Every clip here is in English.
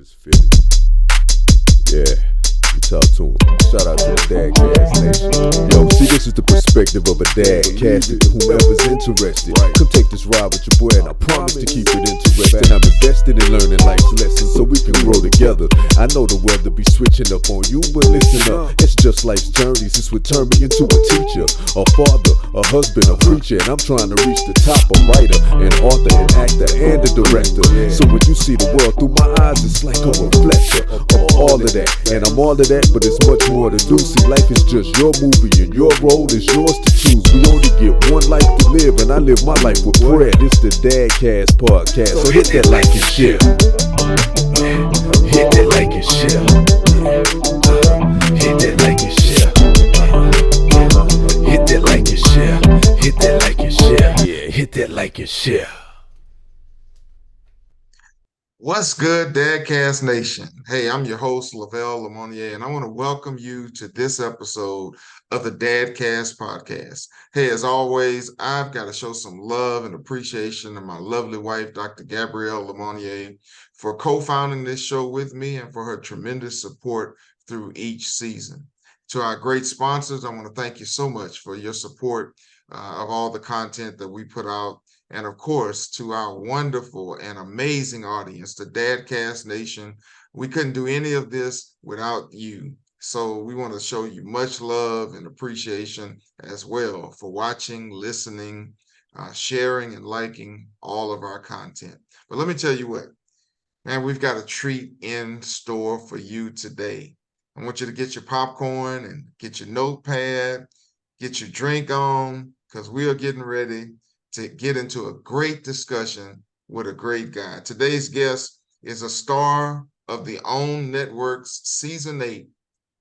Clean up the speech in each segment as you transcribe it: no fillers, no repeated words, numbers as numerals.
Just feel it. Yeah, you talk to him. Shout out to the DadCast Nation. Yo, see, this is the perspective of a dad. Cast it to whomever's interested. Come take this ride with your boy, and I promise to keep it interesting. I'm invested in learning life's lessons so we can grow together. I know the weather be switching up on you, but listen up. It's just life's journeys. This would turn me into a teacher, a father, a husband, a preacher, and I'm trying to reach the top. A writer, an author, an actor, and a director. So when you see the world through my eyes, it's like a reflector of all of that. And I'm all of that, but it's much more to do. See, life is just your movie, and your role is yours to choose. We only get one life to live, and I live my life with prayer. This the DadCast podcast, so hit that like and share. Hit that like and share. Hit that like and share. Hit that like and share. Hit that like and share. Yeah, hit that like and share. What's good, DadCast Nation? Hey, I'm your host, Lavelle, Lemonier, and I want to welcome you to this episode of the DadCast podcast. Hey, as always, I've got to show some love and appreciation to my lovely wife, Dr. Gabrielle Lemonier, for co-founding this show with me and for her tremendous support through each season. To our great sponsors, I want to thank you so much for your support of all the content that we put out. And of course, to our wonderful and amazing audience, the DadCast Nation. We couldn't do any of this without you. So we want to show you much love and appreciation as well for watching, listening, sharing, and liking all of our content. But let me tell you what, man, we've got a treat in store for you today. I want you to get your popcorn and get your notepad, get your drink on, because we are getting ready to get into a great discussion with a great guy. Today's guest is a star of the OWN Network's Season 8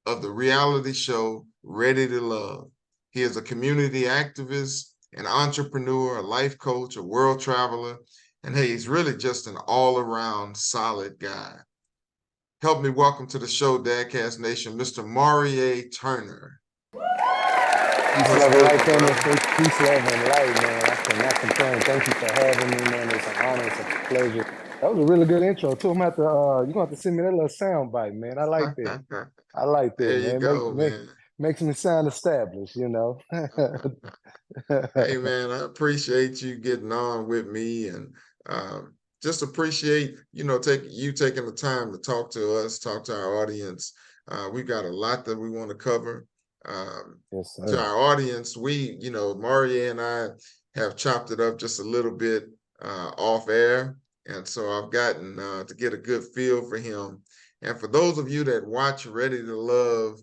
of the reality show Ready to Love. He is a community activist, an entrepreneur, a life coach, a world traveler, and hey, he's really just an all-around solid guy. Help me welcome to the show, DadCast Nation, Mr. Maurier Turner. Peace, love, and light, family. Peace, love, and light, man. I cannot complain. Thank you for having me, man. It's an honor. It's a pleasure. That was a really good intro, too. I'm going to have to, you're going to have to send me that little sound bite, man. I like that. I like that, There man. you go, man. Makes me sound established, you know. Hey, man, I appreciate you getting on with me and just appreciate, taking the time to talk to us, talk to our audience. We've got a lot that we want to cover. Yes, to our audience, Maurier and I have chopped it up just a little bit off air. And so I've gotten to get a good feel for him. And for those of you that watch Ready to Love,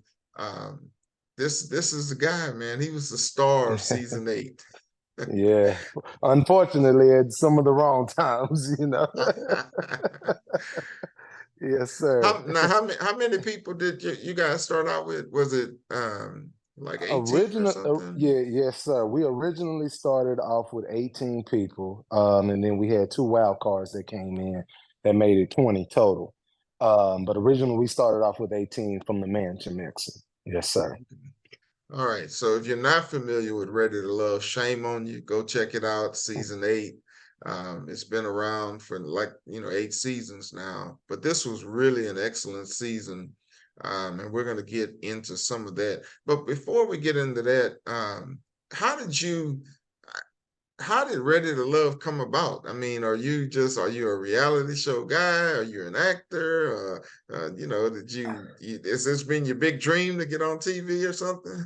this is the guy, man. He was the star of season 8. Yeah, unfortunately, at some of the wrong times, you know. Yes, sir. How many people did you guys start out with? Was it like 18 or something? Yes, sir. We originally started off with 18 people, and then we had 2 wild cards that came in that made it 20 total. But originally we started off with 18 from the mansion mixer. Yes, sir. All right. So if you're not familiar with Ready to Love, shame on you. Go check it out. Season 8. It's been around for 8 seasons now, but this was really an excellent season. And we're going to get into some of that. But before we get into that, how did Ready to Love come about? I mean, are you a reality show guy? Are you an actor? Has this been your big dream to get on TV or something?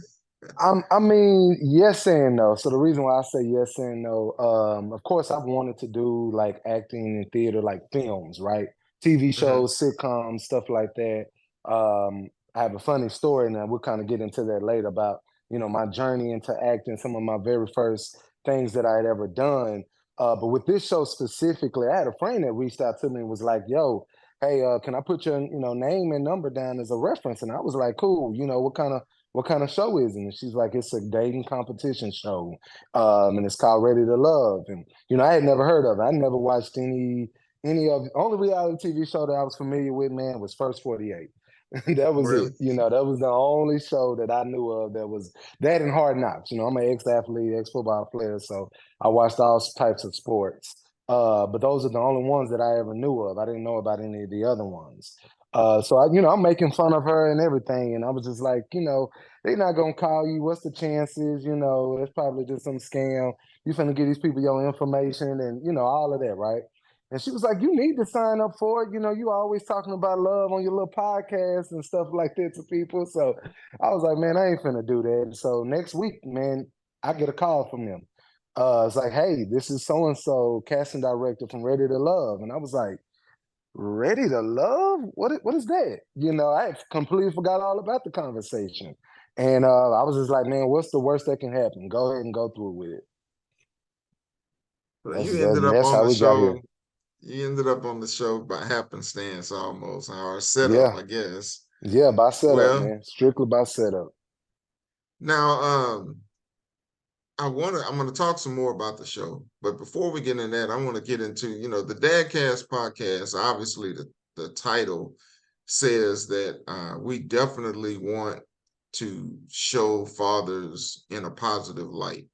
I mean, yes and no. So the reason why I say yes and no, of course, I've wanted to do like acting in theater, like films, right? TV shows, sitcoms, stuff like that. I have a funny story, and we'll kind of get into that later about, my journey into acting, some of my very first things that I had ever done. But with this show specifically, I had a friend that reached out to me and was like, yo, hey, can I put your, name and number down as a reference? And I was like, cool, what kind of show is it? And she's like, it's a dating competition show. And it's called Ready to Love. And, I had never heard of it. I never watched any of the only reality TV show that I was familiar with, man, was First 48. That was Really? it. That was the only show that I knew of that was that and Hard Knocks. I'm an ex-athlete, ex-football player, so I watched all types of sports. But those are the only ones that I ever knew of. I didn't know about any of the other ones. So I'm making fun of her and everything, and I was just like, they're not gonna call you. What's the chances? It's probably just some scam. You finna give these people your information and all of that, right? And she was like, you need to sign up for it. You always talking about love on your little podcast and stuff like that to people. So I was like, man, I ain't finna do that. And so next week, man, I get a call from them. It's like, hey, this is so and so casting director from Ready to Love, and I was like, Ready to Love? What is that? I completely forgot all about the conversation, and I was just like, man, what's the worst that can happen? Go ahead and go through with it. So That's you that's, ended up that's on how the we got here. show. You ended up on the show by happenstance almost, or setup, Yeah, I guess. yeah, by setup, Well, man, strictly by setup. now I'm gonna talk some more about the show, but before we get into that, I want to get into, the DadCast podcast. Obviously, the title says that we definitely want to show fathers in a positive light.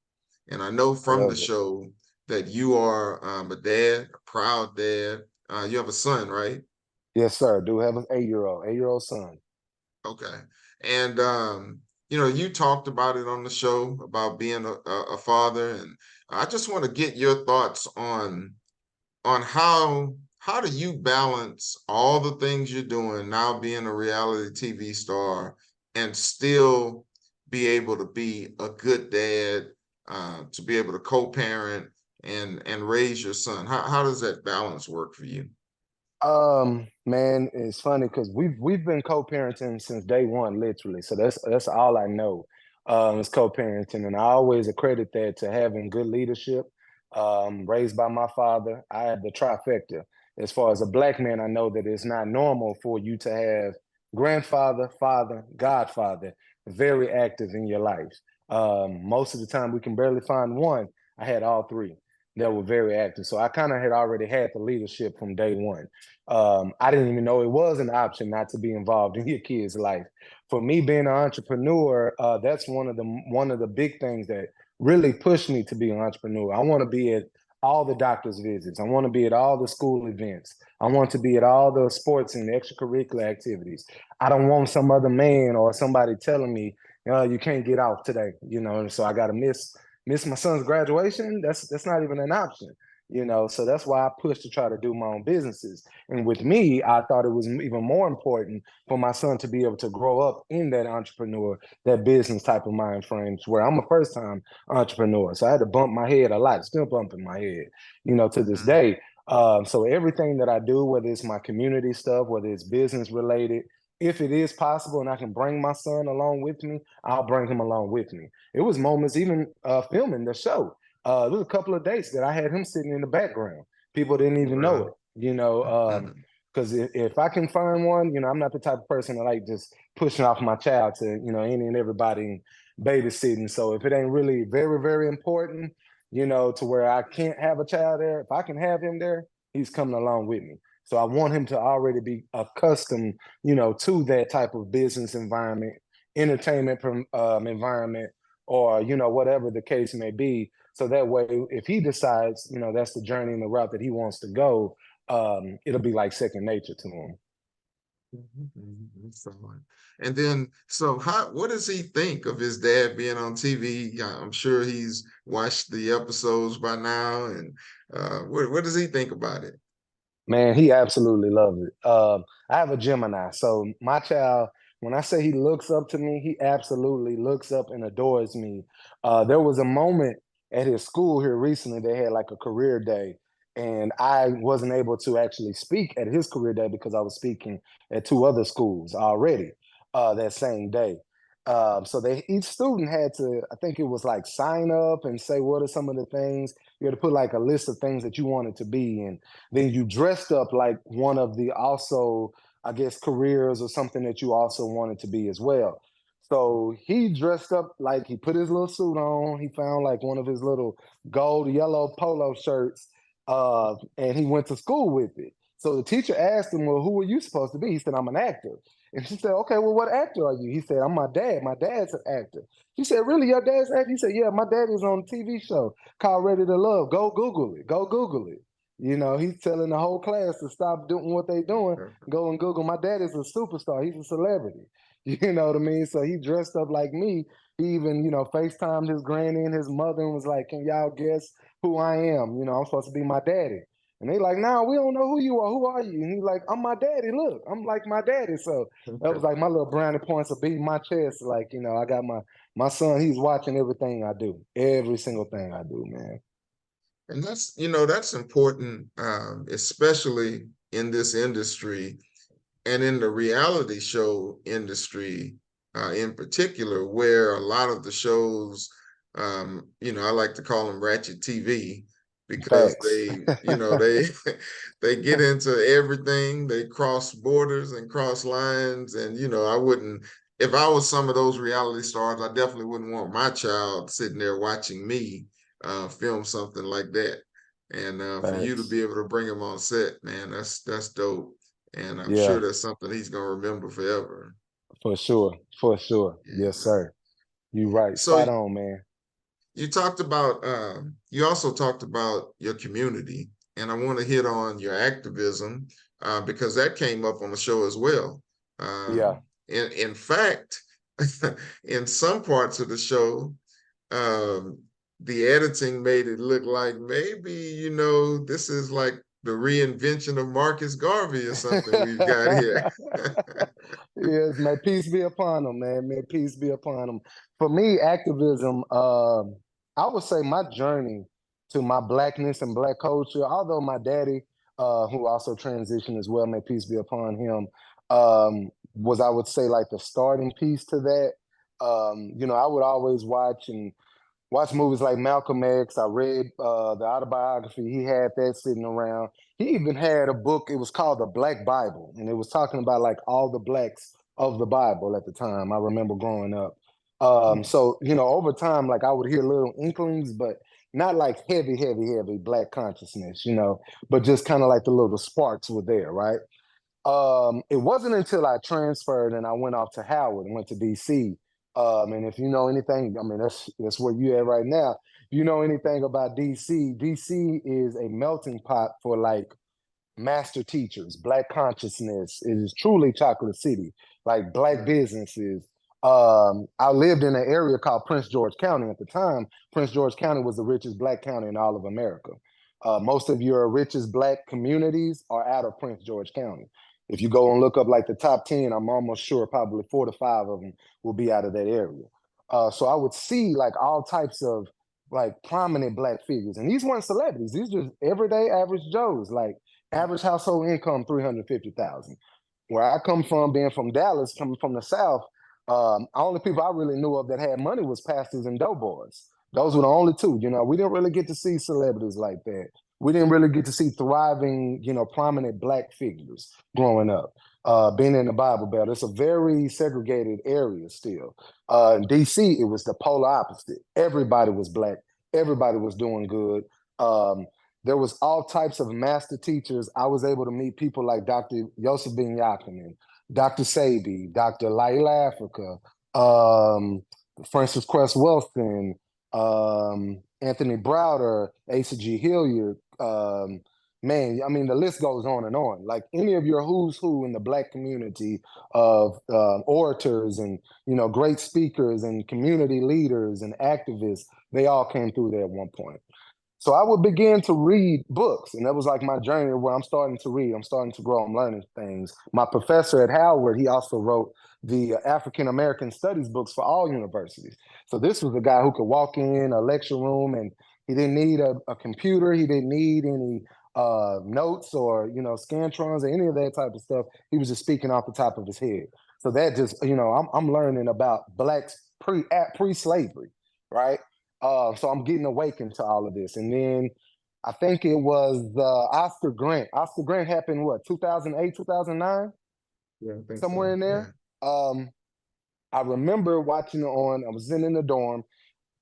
And I know I from the love it. show that you are a dad, a proud dad. You have a son, right? Yes, sir. Do have an 8-year-old son. Okay. And you talked about it on the show about being a father, and I just want to get your thoughts on how do you balance all the things you're doing now, being a reality TV star, and still be able to be a good dad, to be able to co-parent and raise your son. How does that balance work for you? Man, it's funny because we've been co-parenting since day one, literally. So that's all I know. Is co-parenting, and I always accredit that to having good leadership. Raised by my father, I have the trifecta. As far as a black man, I know that it's not normal for you to have grandfather, father, godfather very active in your life. Most of the time, we can barely find one. I had all three that were very active, so I kind of had already had the leadership from day one. I didn't even know it was an option not to be involved in your kid's life. For me, being an entrepreneur, that's one of the big things that really pushed me to be an entrepreneur. I want to be at all the doctor's visits. I want to be at all the school events. I want to be at all the sports and extracurricular activities. I don't want some other man or somebody telling me, you can't get out today. So I got to miss my son's graduation. That's not even an option. So that's why I pushed to try to do my own businesses. And with me, I thought it was even more important for my son to be able to grow up in that entrepreneur, that business type of mind frame, where I'm a first time entrepreneur. So I had to bump my head a lot, still bumping my head, to this Mhm. day. So everything that I do, whether it's my community stuff, whether it's business related, if it is possible and I can bring my son along with me, I'll bring him along with me. It was moments even filming the show. There was a couple of dates that I had him sitting in the background. People didn't even know Really? it, Mhm. because if I can find one, I'm not the type of person that like just pushing off my child to, any and everybody babysitting. So if it ain't really very, very important, to where I can't have a child there, if I can have him there, he's coming along with me. So I want him to already be accustomed, to that type of business environment, entertainment environment, or whatever the case may be. So that way, if he decides, that's the journey and the route that he wants to go, it'll be like second nature to him. Mhm, mhm, fine. And then, so what does he think of his dad being on TV? Yeah, I'm sure he's watched the episodes by now. And what does he think about it? Man, he absolutely loves it. I have a Gemini, so my child, when I say he looks up to me, he absolutely looks up and adores me. There was a moment at his school here recently. They had like a career day, and I wasn't able to actually speak at his career day because I was speaking at two other schools already that same day. So each student had to, I think it was like sign up and say what are some of the things. You had to put like a list of things that you wanted to be, and then you dressed up like one of the also, I guess, careers or something that you also wanted to be as well. So he dressed up like he put his little suit on. He found like one of his little gold yellow polo shirts, and he went to school with it. So the teacher asked him, "Well, who are you supposed to be?" He said, "I'm an actor." And she said, "Okay, well, what actor are you?" He said, "I'm my dad. My dad's an actor." She said, "Really, your dad's an actor?" He said, "Yeah, my dad is on a TV show called Ready to Love. Go Google it. Go Google it." You know, he's telling the whole class to stop doing what they doing. Go and Google. My dad is a superstar. He's a celebrity. You know what I mean? So he dressed up like me. He even, FaceTimed his granny and his mother and was like, "Can y'all guess who I am? I'm supposed to be my daddy." And they like, "Nah, we don't know who you are. Who are you?" And he's like, "I'm my daddy. Look, I'm like my daddy." So that was like my little brownie points of beating my chest. Like, I got my son. He's watching everything I do, every single thing I do, man. And that's important, especially in this industry and in the reality show industry in particular, where a lot of the shows, I like to call them ratchet TV because Facts. they they get into everything. They cross borders and cross lines. And, I wouldn't, if I was some of those reality stars, I definitely wouldn't want my child sitting there watching me film something like that. And for you to Facts. be able to bring him on set, man, that's dope. And I'm sure Yeah, that's something he's gonna remember forever. for sure. For sure. Yes, Yeah. sir. You right. So Spot on, man. you also talked about your community, and I want to hit on your activism because that came up on the show as well. Yeah. In fact, in some parts of the show, um, the editing made it look like maybe, this is like the reinvention of Marcus Garvey or something we've got here. Yes, may peace be upon them, man. May peace be upon them. For me, activism, I would say my journey to my blackness and black culture, although my daddy, who also transitioned as well, may peace be upon him, was, I would say, like the starting piece to that. I would always watch movies like Malcolm X. I read the autobiography. He had that sitting around. He even had a book. It was called The Black Bible, and it was talking about like all the blacks of the Bible at the time. I remember growing up. So over time, like I would hear little inklings, but not like heavy, heavy, heavy black consciousness. But just kind of like the little sparks were there, right? It wasn't until I transferred and I went off to Howard and went to DC. And if you know anything, I mean that's where you at right now. If you know anything about DC, DC is a melting pot for like master teachers, black consciousness. It is truly chocolate city, like black businesses. I lived in an area called Prince George County at the time. Prince George County was the richest black county in all of America. Most of your richest black communities are out of Prince George County. If you go and look up like the top 10, I'm almost sure probably 4 to 5 of them will be out of that area. So I would see like all types of like prominent black figures. And these weren't celebrities. These just everyday average Joes, like average household income, 350,000. Where I come from, being from Dallas, coming from the South, only people I really knew of that had money was pastors and doughboys. Those were the only two. We didn't really get to see celebrities like that. We didn't really get to see thriving, prominent black figures growing up. Being in the Bible Belt, it's a very segregated area still. In DC, it was the polar opposite. Everybody was black. Everybody was doing good. There was all types of master teachers. I was able to meet people like Dr. Yosef Ben Yakinan, Dr. Sabi, Dr. Laila Africa, Francis Cress Welston, Anthony Browder, Asa G. Hilliard. Man, I mean, the list goes on and on. Like any of your who's who in the black community of orators and, great speakers and community leaders and activists, they all came through there at one point. So I would begin to read books, and that was like my journey where I'm starting to read. I'm starting to grow. I'm learning things. My professor at Howard, he also wrote the African American Studies books for all universities. So this was a guy who could walk in a lecture room, and he didn't need a computer. He didn't need any notes or scantrons or any of that type of stuff. He was just speaking off the top of his head. So that just I'm learning about blacks pre-slavery, right? So I'm getting awakened to all of this. And then I think it was Oscar Grant. Oscar Grant happened, what, 2008, 2009? Yeah, I think Somewhere so. in there. Yeah. I remember watching I was in the dorm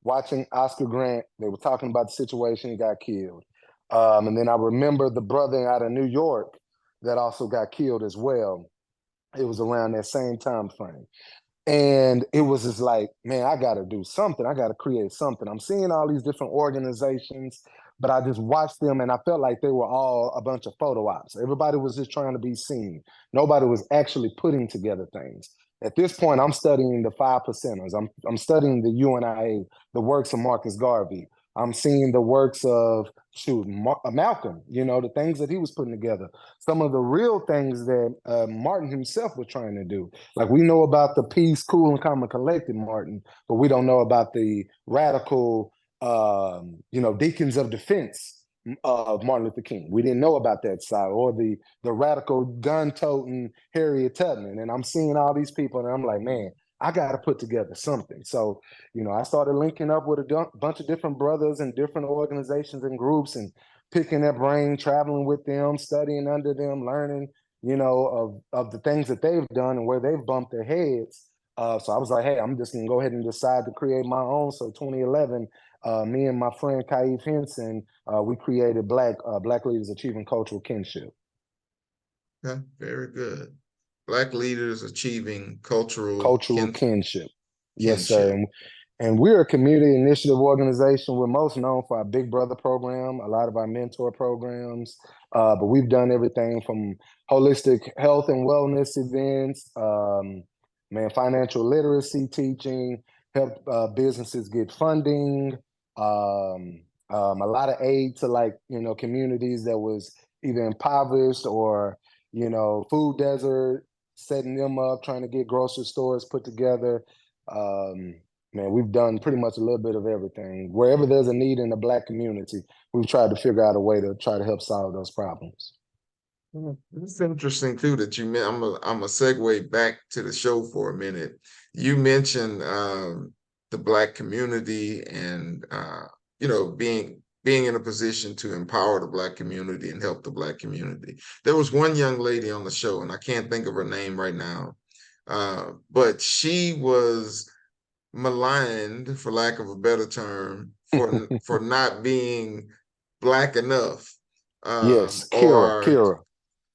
watching Oscar Grant. They were talking about the situation. He got killed. And then I remember the brother out of New York that also got killed as well. It was around that same time frame. And it was just like, man, I got to do something. I got to create something. I'm seeing all these different organizations, but I just watched them and I felt like they were all a bunch of photo ops. Everybody was just trying to be seen. Nobody was actually putting together things. At this point, I'm studying the five percenters. I'm studying the UNIA, the works of Marcus Garvey. I'm seeing the works of Malcolm, the things that he was putting together. Some of the real things that Martin himself was trying to do. Like we know about the peace, cool, and calm and collected Martin, but we don't know about the radical, deacons of defense of Martin Luther King. We didn't know about that side, or the radical gun-toting Harriet Tubman. And I'm seeing all these people, and I'm like, man, I got to put together something. So, I started linking up with a bunch of different brothers and different organizations and groups, and picking their brain, traveling with them, studying under them, learning, of the things that they've done and where they've bumped their heads. So I was like, hey, I'm just going to go ahead and decide to create my own. So 2011, me and my friend Kaif Henson, we created Black Leaders Achieving Cultural Kinship. Okay, very good. Black Leaders Achieving Cultural Kinship. Yes, sir. And we're a community initiative organization. We're most known for our Big Brother program, a lot of our mentor programs, but we've done everything from holistic health and wellness events, financial literacy teaching, help businesses get funding, a lot of aid to communities that was either impoverished or, food desert, setting them up, trying to get grocery stores put together. We've done pretty much a little bit of everything. Wherever there's a need in the Black community, we've tried to figure out a way to try to help solve those problems. It's interesting too that you meant. I'm a segue back to the show for a minute. You mentioned the Black community and being in a position to empower the Black community and help the Black community. There was one young lady on the show, and I can't think of her name right now, but she was maligned, for lack of a better term, for not being Black enough. Yes,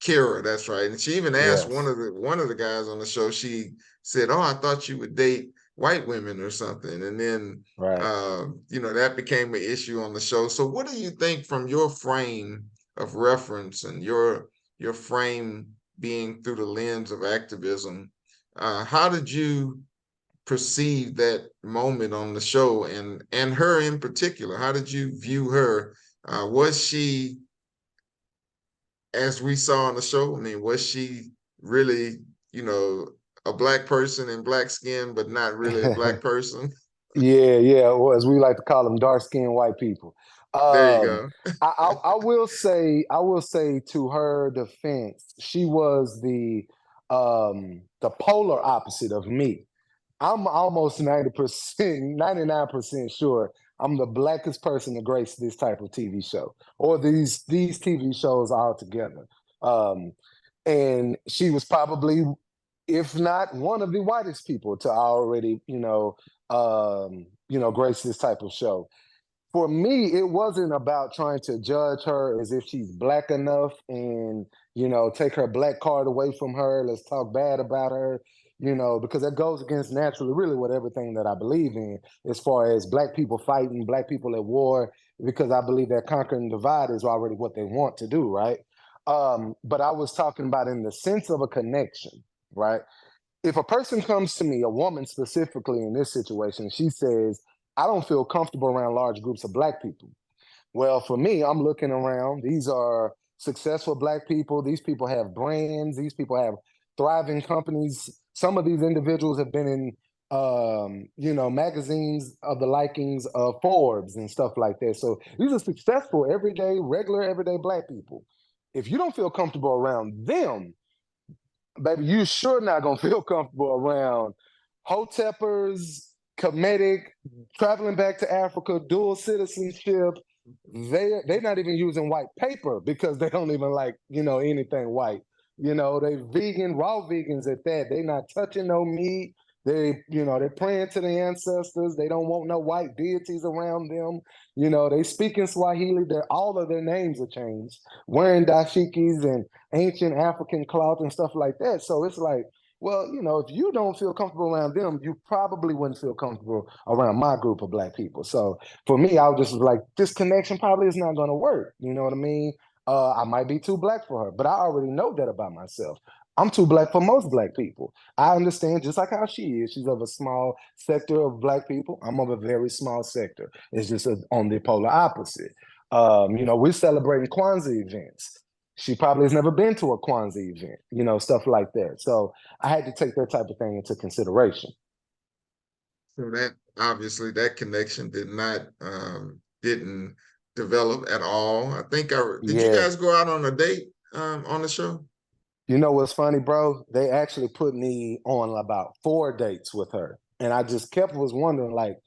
Kira, that's right. And she even asked one of the guys on the show. She said, "Oh, I thought you would date white women or something." And then that became an issue on the show. So what do you think, from your frame of reference and your frame being through the lens of activism, how did you perceive that moment on the show, and her in particular? How did you view her? Was she, as we saw on the show, was she really, a Black person in Black skin, but not really a Black person? Yeah. Or as we like to call them, dark-skinned white people. There you go. I will say to her defense, she was the polar opposite of me. I'm almost 90%, 99% sure I'm the Blackest person to grace this type of TV show, or these TV shows altogether. And she was probably, if not one of the whitest people to already, grace this type of show. For me, it wasn't about trying to judge her as if she's Black enough and, take her Black card away from her. Let's talk bad about her, because that goes against naturally really what everything that I believe in, as far as Black people fighting, Black people at war, because I believe that conquer and divide is already what they want to do, right? But I was talking about in the sense of a connection, right? If a person comes to me, a woman specifically in this situation, she says, I don't feel comfortable around large groups of Black people. Well, for me, I'm looking around. These are successful Black people. These people have brands. These people have thriving companies. Some of these individuals have been in, magazines of the likings of Forbes and stuff like that. So these are successful, everyday Black people. If you don't feel comfortable around them, baby, you sure not gonna feel comfortable around hoteppers, comedic, traveling back to Africa, dual citizenship. They're not even using white paper because they don't even like, anything white. They vegan, raw vegans at that. They not touching no meat. They're praying to the ancestors. They don't want no white deities around them. They speak in Swahili. All of their names are changed. Wearing dashikis and ancient African cloth and stuff like that. So it's like, Well, if you don't feel comfortable around them, you probably wouldn't feel comfortable around my group of Black people. So for me, I was just like, this connection probably is not going to work. You know what I mean? I might be too Black for her, but I already know that about myself. I'm too Black for most Black people. I understand just like how she is. She's of a small sector of Black people. I'm of a very small sector. It's just on the polar opposite. We're celebrating Kwanzaa events. She probably has never been to a Kwanzaa event, stuff like that. So I had to take that type of thing into consideration. So that obviously that connection didn't develop at all. I think did you Yeah. guys go out on a date on the show? You know what's funny, bro? They actually put me on about 4 dates with her. And I just was wondering, like,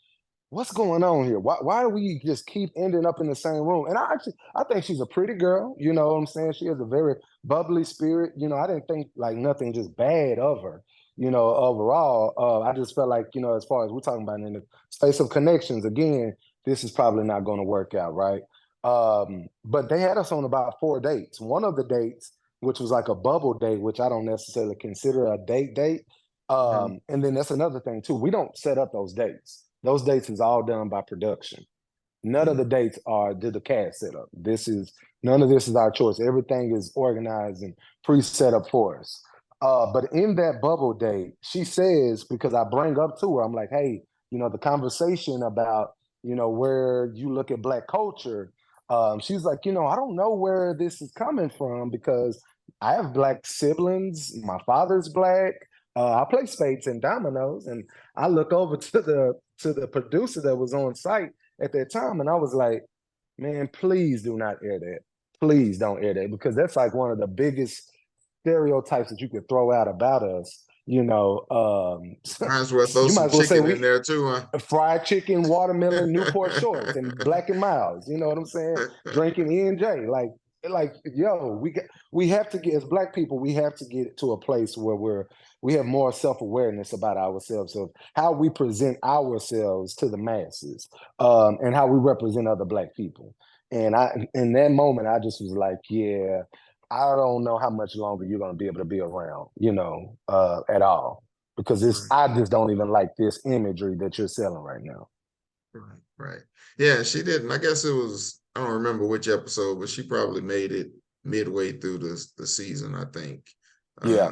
what's going on here? Why do we just keep ending up in the same room? And I think she's a pretty girl. You know what I'm saying? She has a very bubbly spirit. I didn't think like nothing just bad of her. Overall, I just felt like, as far as we're talking about in the space of connections, again, this is probably not going to work out, right? But they had us on about 4 dates. One of the dates, which was like a bubble date, which I don't necessarily consider a date. And then that's another thing too. We don't set up those dates. Those dates is all done by production. None of the dates did the cast set up. None of this is our choice. Everything is organized and pre-set up for us. But in that bubble date, she says, because I bring up to her, I'm like, hey, the conversation about, where you look at Black culture, she's like, I don't know where this is coming from because I have Black siblings. My father's Black. I play spades and dominoes, and I look over to the producer that was on site at that time, and I was like, man, please do not air that. Please don't air that, because that's like one of the biggest stereotypes that you could throw out about us. Might as well throw You might some as well say chicken in there too, huh? fried chicken, watermelon, Newport shorts, and Black and Miles. You know what I'm saying? Drinking E&J. Like, yo, we have to get, as Black people, we have to get to a place where we have more self-awareness about ourselves, of how we present ourselves to the masses, and how we represent other Black people. And in that moment, I just was like, yeah, I don't know how much longer you're going to be able to be around, at all, because I just don't even like this imagery that you're selling right now. Right. Yeah, she didn't. I guess it was, I don't remember which episode, but she probably made it midway through the season, I think. Yeah.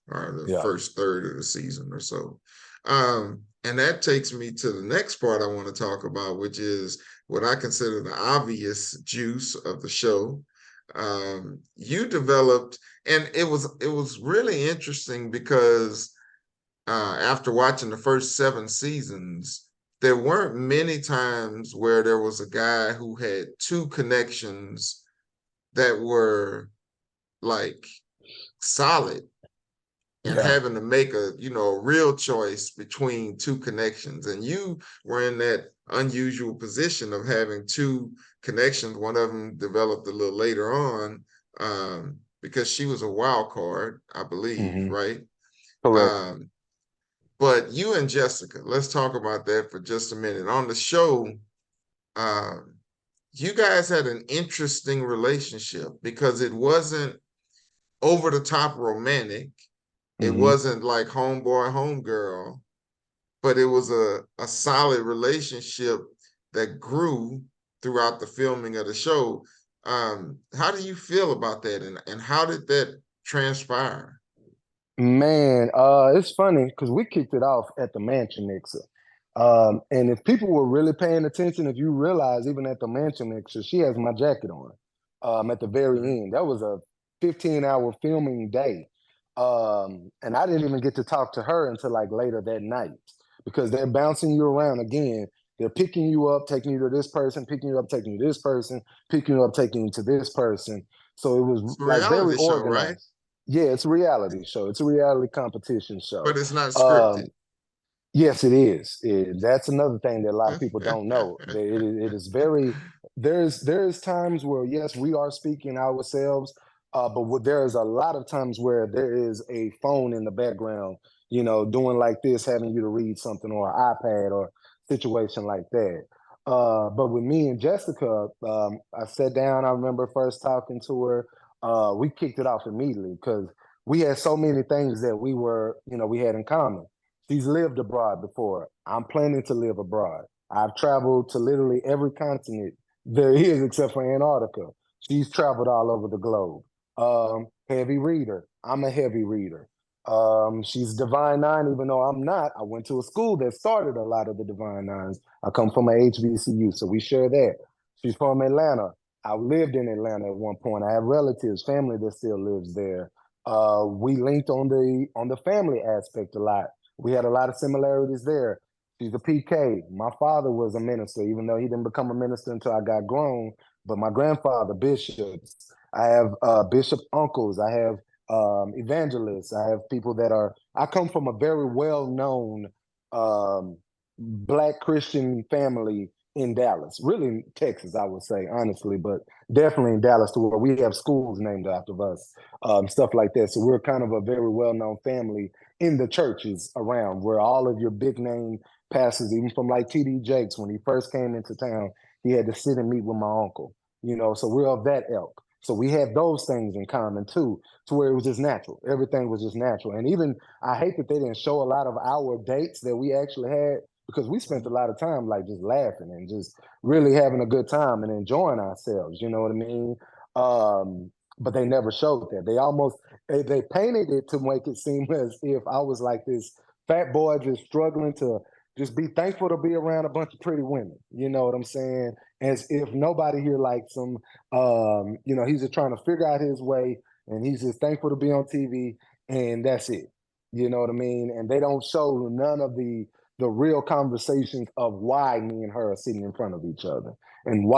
Or the first third of the season or so. And that takes me to the next part I want to talk about, which is what I consider the obvious juice of the show. You developed, and it was really interesting because after watching the first 7 seasons, there weren't many times where there was a guy who had 2 connections that were like solid, and having to make a real choice between 2 connections. And you were in that unusual position of having 2 connections. One of them developed a little later on, because she was a wild card, I believe, right? Correct. But you and Jessica, let's talk about that for just a minute. On the show, you guys had an interesting relationship because it wasn't over the top romantic. It wasn't like homeboy, homegirl, but it was a solid relationship that grew throughout the filming of the show. How do you feel about that, and how did that transpire? Man, it's funny because we kicked it off at the Mansion Mixer. And if people were really paying attention, if you realize, even at the Mansion Mixer, she has my jacket on at the very end. That was a 15-hour filming day. And I didn't even get to talk to her until like later that night, because they're bouncing you around again. They're picking you up, taking you to this person, picking you up, taking you to this person, picking you up, taking you to this person. So it was like very organized. Right? Yeah, it's a reality show. It's a reality competition show. But it's not scripted. Yes, it is. That's another thing that a lot of people don't know. It is very. There's times where, yes, we are speaking ourselves, but there is a lot of times where there is a phone in the background, doing like this, having you to read something, or an iPad, or situation like that. But with me and Jessica, I sat down. I remember first talking to her. We kicked it off immediately because we had so many things that we had in common. She's lived abroad before. I'm planning to live abroad. I've traveled to literally every continent there is except for Antarctica. She's traveled all over the globe. Heavy reader. I'm a heavy reader. She's Divine Nine, even though I'm not. I went to a school that started a lot of the Divine Nines. I come from an HBCU, so we share that. She's from Atlanta. I lived in Atlanta at one point. I have relatives, family that still lives there. We linked on the family aspect a lot. We had a lot of similarities there. She's a PK. My father was a minister, even though he didn't become a minister until I got grown. But my grandfather, bishops. I have bishop uncles. I have evangelists. I have people that are. I come from a very well known Black Christian family in Dallas, really in Texas, I would say, honestly, but definitely in Dallas, to where we have schools named after us, stuff like that. So we're kind of a very well-known family in the churches around, where all of your big name pastors, even from like T.D. Jakes, when he first came into town, he had to sit and meet with my uncle, so we're of that ilk. So we had those things in common too, to where it was just natural. Everything was just natural. And even, I hate that they didn't show a lot of our dates that we actually had, because we spent a lot of time like just laughing and just really having a good time and enjoying ourselves. You know what I mean? But they never showed that. They painted it to make it seem as if I was like this fat boy just struggling to just be thankful to be around a bunch of pretty women. You know what I'm saying? As if nobody here likes him. He's just trying to figure out his way, and he's just thankful to be on TV, and that's it. You know what I mean? And they don't show none of the real conversations of why me and her are sitting in front of each other, and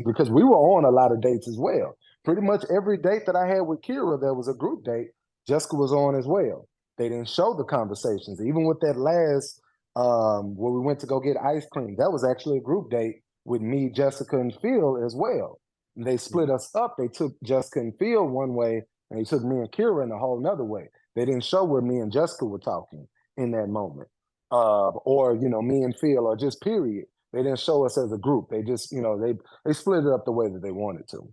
because we were on a lot of dates as well. Pretty much every date that I had with Kira, there was a group date. Jessica was on as well. They didn't show the conversations. Even with that last, where we went to go get ice cream, that was actually a group date with me, Jessica, and Phil as well. And they split us up. They took Jessica and Phil one way, and they took me and Kira in a whole nother way. They didn't show where me and Jessica were talking in that moment. Or me and Phil, or just period. They didn't show us as a group. They just, they split it up the way that they wanted to.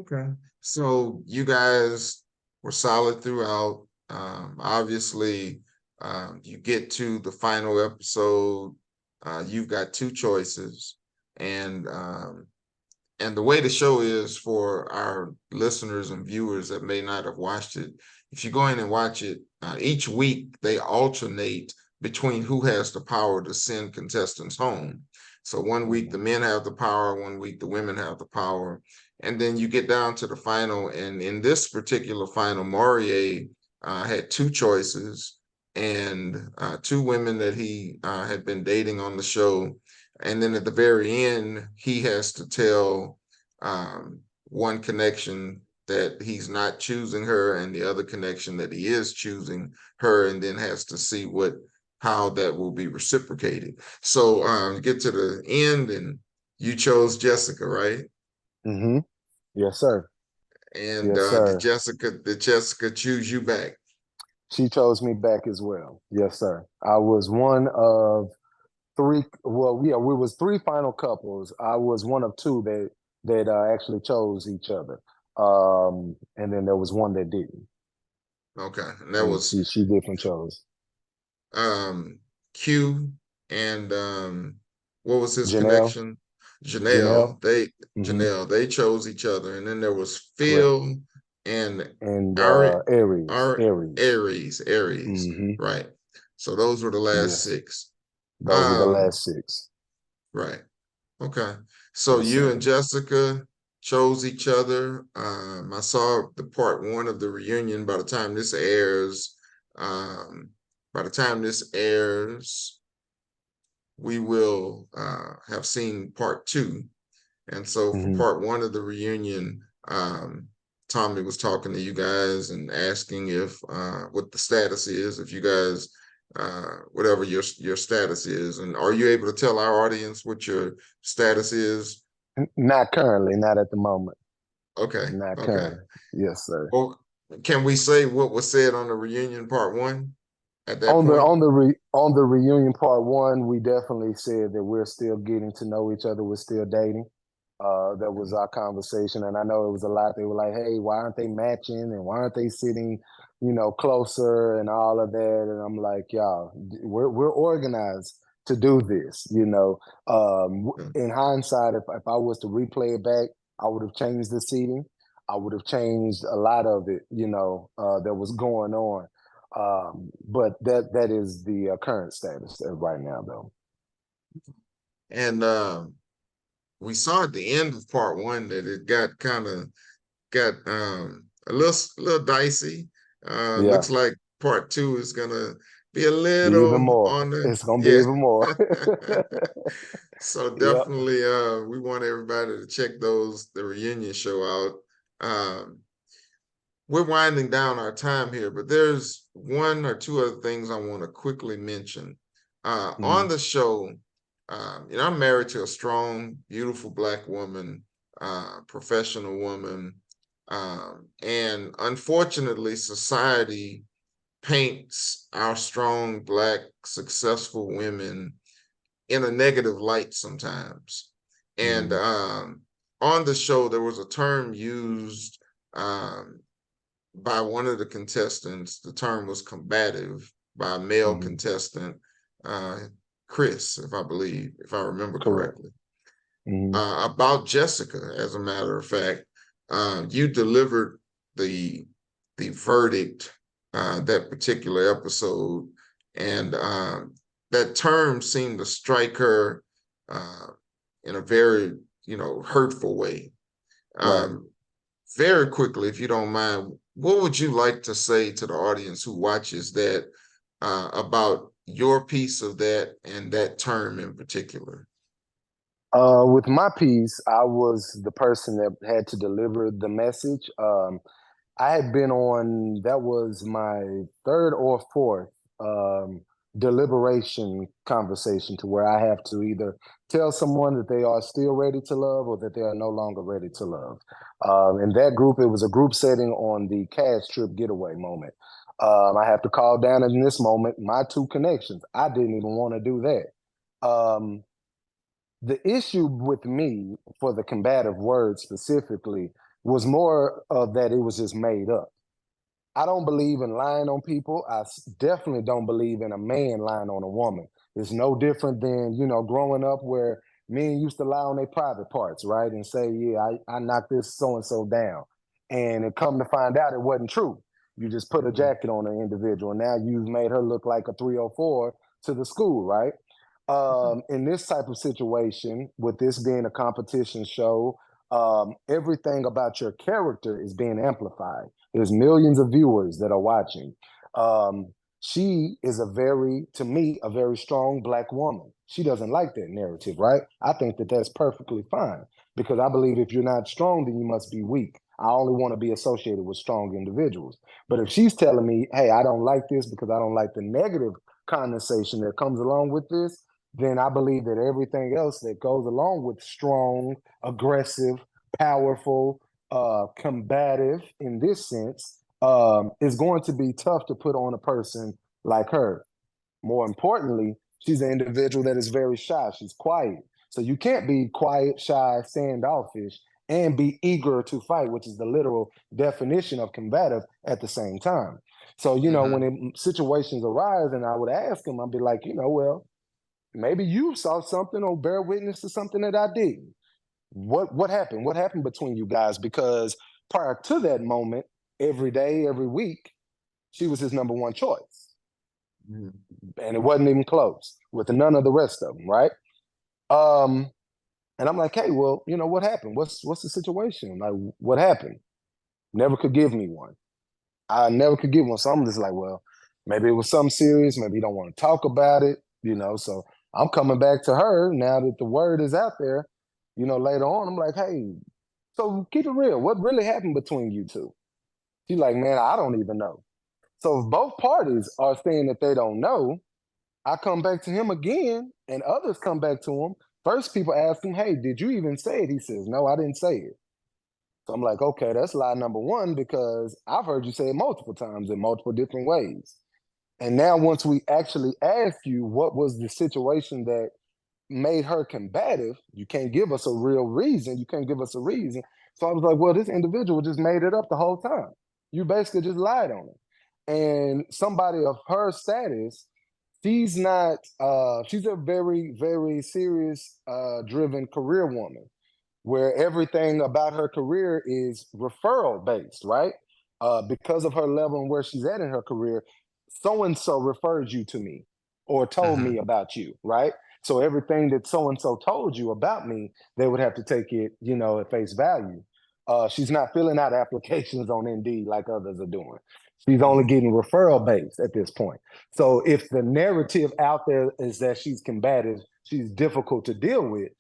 Okay. So you guys were solid throughout. Obviously, you get to the final episode. You've got two choices, and the way the show is, for our listeners and viewers that may not have watched it, if you go in and watch it, each week they alternate between who has the power to send contestants home. So one week the men have the power, one week the women have the power. And then you get down to the final. And in this particular final, Maurier had two choices, and two women that he had been dating on the show. And then at the very end, he has to tell one connection that he's not choosing her, and the other connection that he is choosing her, and then has to see how that will be reciprocated. So get to the end, and you chose Jessica, right? Mm-hmm. Yes, sir. And yes, sir. Did Jessica choose you back? She chose me back as well. Yes, sir. I was one of three. Well, yeah, we was three final couples. I was one of two that actually chose each other. And then there was one that didn't. Okay, and that was she different chose. Q and what was his Janelle. connection? Janelle. Janelle. They chose each other, and then there was Phil. Correct. And Aries. Right. So those were the last six. Those were the last six. Right. Okay. So you and Jessica chose each other. I saw the part one of the reunion. By the time this airs, we will have seen part two. And so for part one of the reunion, Tommy was talking to you guys and asking if what the status is, if you guys whatever your status is. And are you able to tell our audience what your status is? Not currently, not at the moment. Okay. Not currently. Yes, sir. Well, can we say what was said on the reunion part one at that point? On the reunion part one, we definitely said that we're still getting to know each other. We're still dating. That was our conversation, and I know it was a lot. They were like, "Hey, why aren't they matching? And why aren't they sitting, closer and all of that?" And I'm like, "Y'all, we're organized to do this." In hindsight, if I was to replay it back, I would have changed the seating. I would have changed a lot of it, that was going on. But that is the current status right now, though. And we saw at the end of part one that it got a little dicey. Yeah, Looks like part two is gonna be a be even little more. on the It's gonna be even more. So Yep. definitely we want everybody to check the reunion show out. We're winding down our time here, but there's one or two other things I want to quickly mention. On the show, I'm married to a strong, beautiful Black woman, professional woman. And unfortunately, society paints our strong, Black, successful women in a negative light sometimes. And on the show, there was a term used by one of the contestants. The term was combative by a male contestant, Chris, if I remember Correct. correctly. About Jessica, as a matter of fact, you delivered the verdict that particular episode, and that term seemed to strike her in a very hurtful way. Right. Very quickly, if you don't mind, what would you like to say to the audience who watches that about your piece of that and that term in particular? With my piece, I was the person that had to deliver the message. I had been on, that was my third or fourth deliberation conversation, to where I have to either tell someone that they are still ready to love or that they are no longer ready to love. In that group, it was a group setting on the cash trip getaway moment. I have to call down in this moment my two connections. I didn't even want to do that. The issue with me for the combative word specifically was more of that it was just made up. I don't believe in lying on people. Definitely don't believe in a man lying on a woman. It's no different than, growing up where men used to lie on their private parts, right? And say, yeah, I knocked this so-and-so down. And it come to find out it wasn't true. You just put a jacket on an individual, and now you've made her look like a 304 to the school, right? In this type of situation, with this being a competition show, everything about your character is being amplified. There's millions of viewers that are watching. She is to me, a very strong Black woman. She doesn't like that narrative, right? I think that that's perfectly fine, because I believe if you're not strong, then you must be weak. I only want to be associated with strong individuals. But if she's telling me, hey, I don't like this because I don't like the negative connotation that comes along with this, then I believe that everything else that goes along with strong, aggressive, powerful, combative in this sense, is going to be tough to put on a person like her. More importantly, she's an individual that is very shy. She's quiet. So you can't be quiet, shy, standoffish, and be eager to fight, which is the literal definition of combative at the same time. So, when situations arise and I would ask him, I'd be like, well, maybe you saw something or bear witness to something that I didn't. What happened? What happened between you guys? Because prior to that moment, every day, every week, she was his number one choice. And it wasn't even close with none of the rest of them, right? And I'm like, hey, well, what happened? What's the situation? Like, what happened? Never could give me one. I never could give one. So I'm just like, well, maybe it was something serious. Maybe you don't want to talk about it, So I'm coming back to her now that the word is out there, later on. I'm like, hey, so keep it real. What really happened between you two? She's like, man, I don't even know. So if both parties are saying that they don't know, I come back to him again and others come back to him. First, people ask him, hey, did you even say it? He says, no, I didn't say it. So I'm like, okay, that's lie number one, because I've heard you say it multiple times in multiple different ways. And now once we actually ask you what was the situation that made her combative. You can't give us a real reason. You can't give us a reason. So I was like, well, this individual just made it up the whole time. You basically just lied on it. And somebody of her status, she's not, she's a very, very serious, driven career woman where everything about her career is referral based, right? Because of her level and where she's at in her career, so and so referred you to me or told me about you, right? So everything that so and so told you about me, they would have to take it, at face value. She's not filling out applications on Indeed like others are doing. She's only getting referral based at this point. So if the narrative out there is that she's combative, she's difficult to deal with,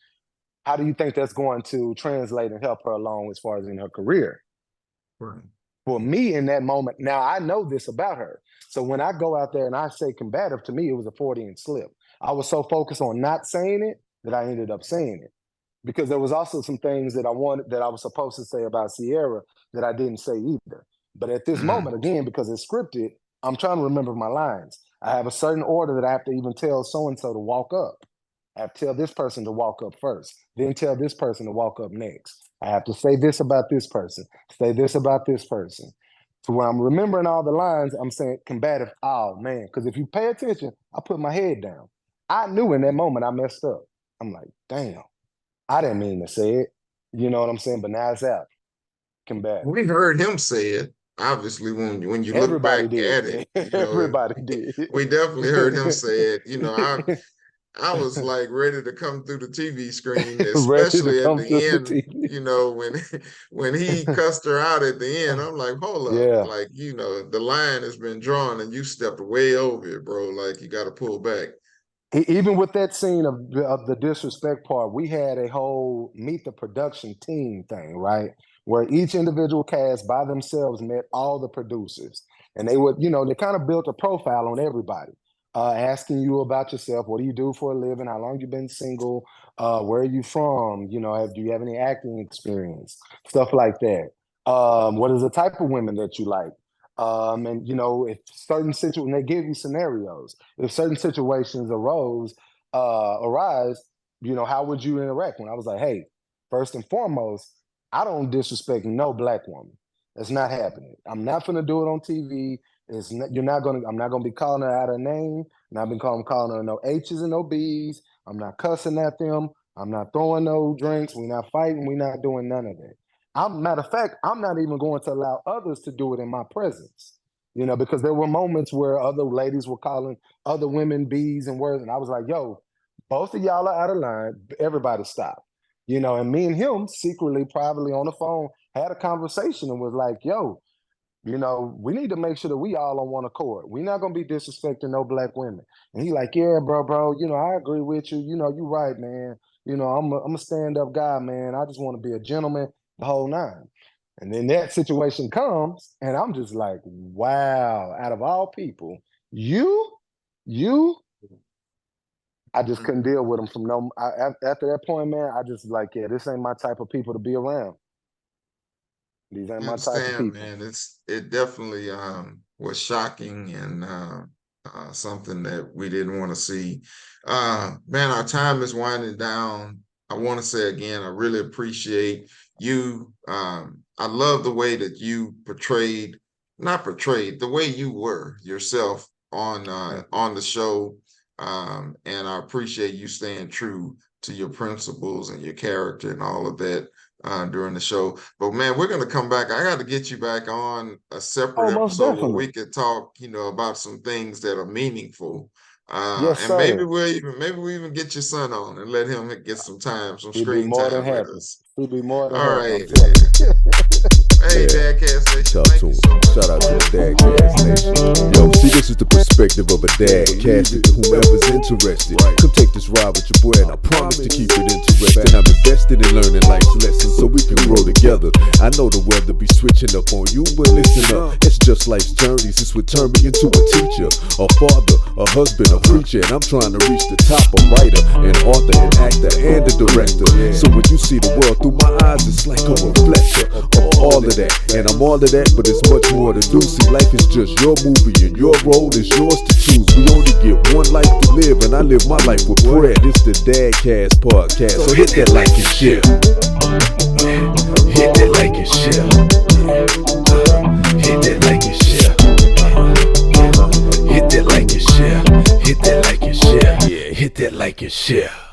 how do you think that's going to translate and help her along as far as in her career? Right. For me in that moment, now I know this about her. So when I go out there and I say combative, to me, it was a 40-inch slip. I was so focused on not saying it that I ended up saying it. Because there was also some things that I was supposed to say about Sierra that I didn't say either. But at this moment, again, because it's scripted, I'm trying to remember my lines. I have a certain order that I have to even tell so-and-so to walk up. I have to tell this person to walk up first, then tell this person to walk up next. I have to say this about this person, say this about this person. So when I'm remembering all the lines, I'm saying combative, oh man, because if you pay attention, I put my head down. I knew in that moment I messed up. I'm like, damn, I didn't mean to say it. You know what I'm saying? But now it's out. Combative. We heard him say it. Obviously, when you look Everybody back did. at it, Everybody did. We definitely heard him say it. I was like ready to come through the TV screen, especially at the end. When he cussed her out at the end, I'm like, hold up, like the line has been drawn and you stepped way over it, bro. Like you got to pull back. Even with that scene of the disrespect part, we had a whole meet the production team thing, right? Where each individual cast by themselves met all the producers. And they would, they kind of built a profile on everybody, asking you about yourself. What do you do for a living? How long you been single? Where are you from? Do you have any acting experience? Stuff like that. What is the type of women that you like? And if certain situations, they give you scenarios. If certain situations arise, how would you interact? When I was like, hey, first and foremost, I don't disrespect no black woman. That's not happening. I'm not gonna do it on TV. I'm not gonna be calling her out her name. And I've been calling her no H's and no B's. I'm not cussing at them. I'm not throwing no drinks. We're not fighting. We're not doing none of that. Matter of fact, I'm not even going to allow others to do it in my presence. Because there were moments where other ladies were calling other women B's and words, and I was like, yo, both of y'all are out of line. Everybody stop. And me and him secretly, privately on the phone, had a conversation and was like, yo, we need to make sure that we all on one accord. We're not going to be disrespecting no black women. And he like, yeah, bro, I agree with you. You right, man. I'm a stand-up guy, man. I just want to be a gentleman the whole nine. And then that situation comes, and I'm just like, wow, out of all people, you, I just couldn't deal with them after that point, man. I just like, yeah, this ain't my type of people to be around. These ain't my type of people. Man, it definitely was shocking and something that we didn't want to see. Man, our time is winding down. I want to say again, I really appreciate you. I love the way that you the way you were yourself on the show. And I appreciate you staying true to your principles and your character and all of that during the show. But man, we're gonna come back. I got to get you back on a separate episode where we could talk, about some things that are meaningful. Yes, and sir. maybe we even get your son on and let him get some screen time with us. He'd be more than all happy. right. Hey, DadCast Nation. Thank you so much. Shout out to the DadCast Nation. Yo, see, this is the perspective of a dadcast to whomever's interested. Come take this ride with your boy, and I promise to keep it interesting. I'm invested in learning life's lessons so we can grow together. I know the weather be switching up on you, but listen up. It's just life's journeys. This would turn me into a teacher, a father, a husband, a preacher, and I'm trying to reach the top. A writer, an author, an actor, and a director. So when you see the world through my eyes, it's like a reflector of all of that. And I'm all of that, but it's much more to do. See, life is just your movie and your role road is yours to choose. We only get one life to live, and I live my life with prayer. This the DadCast podcast, so hit that like and share. Hit that like and share. Hit that like and share. Hit that like and share. Hit that like and share. Yeah, hit that like and share.